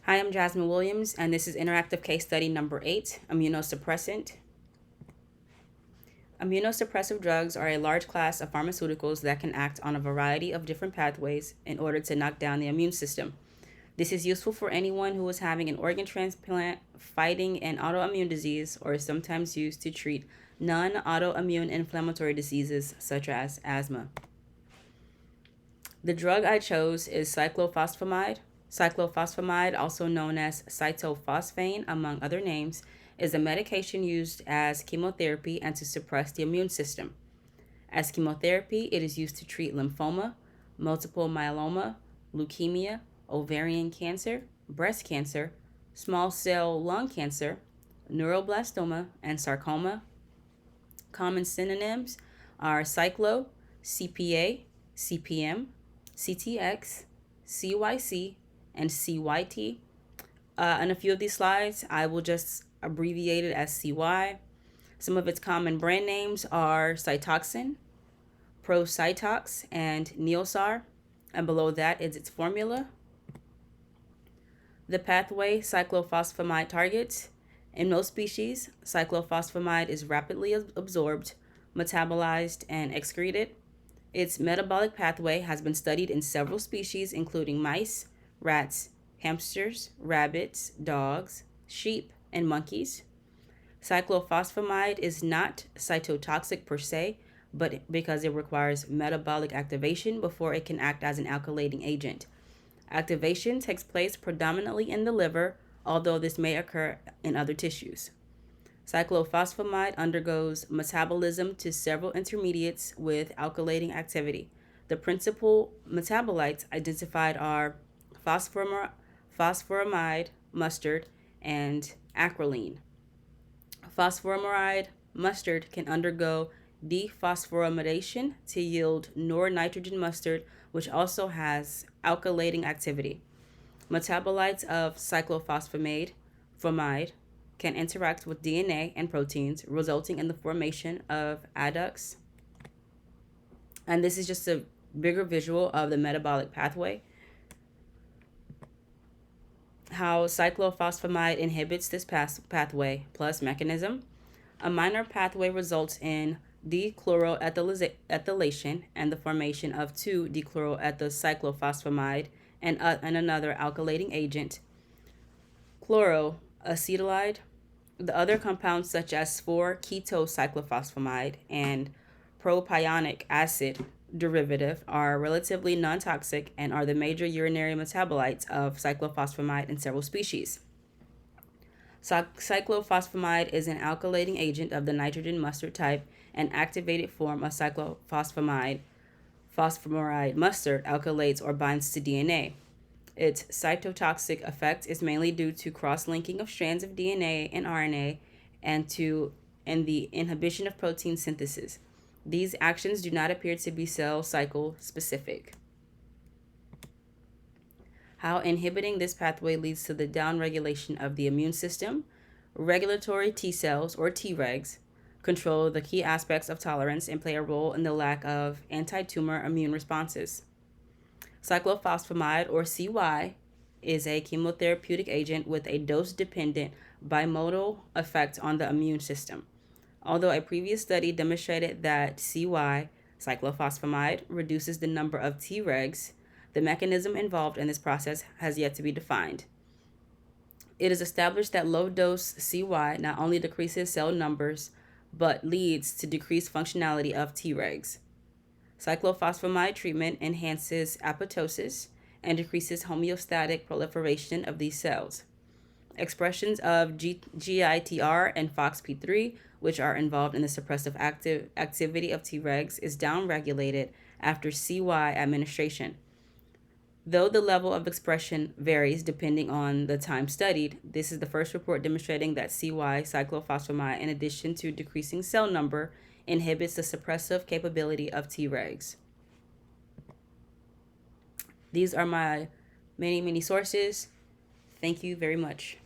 Hi, I'm Jasmine Williams, and this is interactive case study number 8, immunosuppressant. Immunosuppressive drugs are a large class of pharmaceuticals that can act on a variety of different pathways in order to knock down the immune system. This is useful for anyone who is having an organ transplant, fighting an autoimmune disease, or is sometimes used to treat non-autoimmune inflammatory diseases such as asthma. The drug I chose is cyclophosphamide. Cyclophosphamide, also known as cytophosphane among other names, is a medication used as chemotherapy and to suppress the immune system. As chemotherapy, it is used to treat lymphoma, multiple myeloma, leukemia, ovarian cancer, breast cancer, small cell lung cancer, neuroblastoma, and sarcoma. Common synonyms are cyclo, CPA, CPM, CTX, CYC, and CYT. On a few of these slides, I will just abbreviate it as CY. Some of its common brand names are Cytoxan, ProCytox, and Neosar, and below that is its formula. The pathway cyclophosphamide targets. In most species, cyclophosphamide is rapidly absorbed, metabolized, and excreted. Its metabolic pathway has been studied in several species, including mice, rats, hamsters, rabbits, dogs, sheep, and monkeys. Cyclophosphamide is not cytotoxic per se, but because it requires metabolic activation before it can act as an alkylating agent. Activation takes place predominantly in the liver, although this may occur in other tissues. Cyclophosphamide undergoes metabolism to several intermediates with alkylating activity. The principal metabolites identified are phosphoramide, mustard, and acrolein. Phosphoramide mustard can undergo dephosphoramidation to yield nornitrogen mustard, which also has alkylating activity. Metabolites of cyclophosphamide can interact with DNA and proteins, resulting in the formation of adducts. And this is just a bigger visual of the metabolic pathway. How cyclophosphamide inhibits this pathway plus mechanism. A minor pathway results in dechloroethylation and the formation of 2-dechloroethylcyclophosphamide and another alkylating agent, chloroacetylide. The other compounds such as 4-ketocyclophosphamide and propionic acid derivative are relatively non-toxic and are the major urinary metabolites of cyclophosphamide in several species. Cyclophosphamide is an alkylating agent of the nitrogen mustard type. An activated form of cyclophosphamide mustard alkylates or binds to DNA. Its cytotoxic effect is mainly due to cross-linking of strands of DNA and RNA and the inhibition of protein synthesis. These actions do not appear to be cell cycle specific. How inhibiting this pathway leads to the downregulation of the immune system. Regulatory T cells, or Tregs, control the key aspects of tolerance and play a role in the lack of anti-tumor immune responses. Cyclophosphamide, or CY, is a chemotherapeutic agent with a dose-dependent bimodal effect on the immune system. Although a previous study demonstrated that CY, cyclophosphamide, reduces the number of Tregs, the mechanism involved in this process has yet to be defined. It is established that low-dose CY not only decreases cell numbers, but leads to decreased functionality of Tregs. Cyclophosphamide treatment enhances apoptosis and decreases homeostatic proliferation of these cells. Expressions of GITR and FOXP3, which are involved in the suppressive activity of Tregs, is downregulated after CY administration. Though the level of expression varies depending on the time studied, this is the first report demonstrating that CY, cyclophosphamide, in addition to decreasing cell number, inhibits the suppressive capability of Tregs. These are my many sources. Thank you very much.